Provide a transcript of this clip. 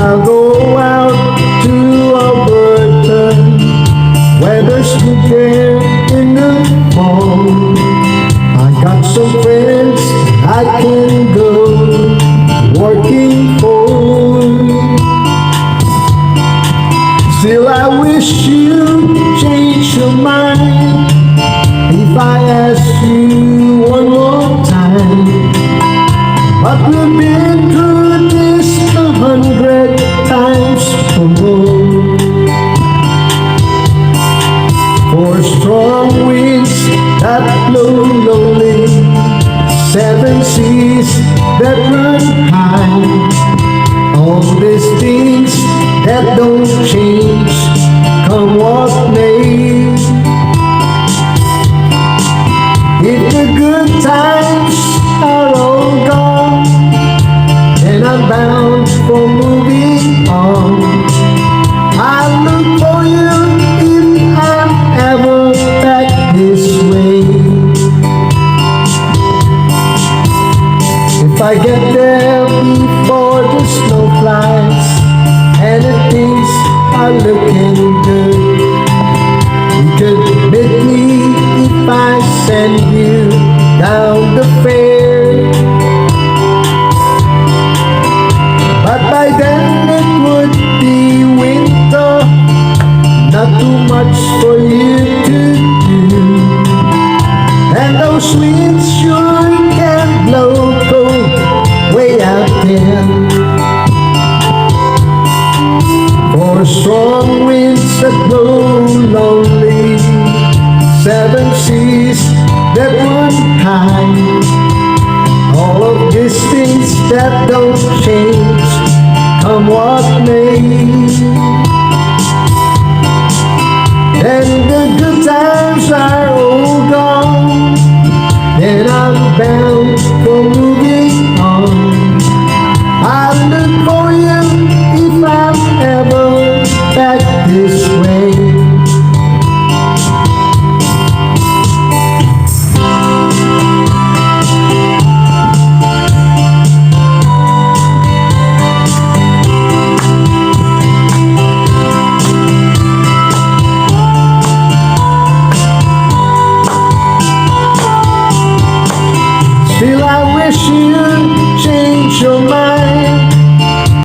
I'll go out to Alberta where there's sweet air in the fall. I got some friends I can go working for. Still I wish you'd change your mind if I ask you one more time. But we've been through this 100 times or more. For strong winds that blow lonely, 7 seas that run high, all these things that don't change, come what may. If the good times are all gone, then I'm bound for moving on. I'll look for you if I'm ever back this way. If I get there before the snow flies and the things are looking good, you could meet me if I send you down the fair. But by then it would be winter, not too much for you to do, and those winds sure can blow cold way out there. For strong winds that blow lonely, 7 seas that run high, all of these things that don't change, come what may. And the good times are all gone, then I'm bound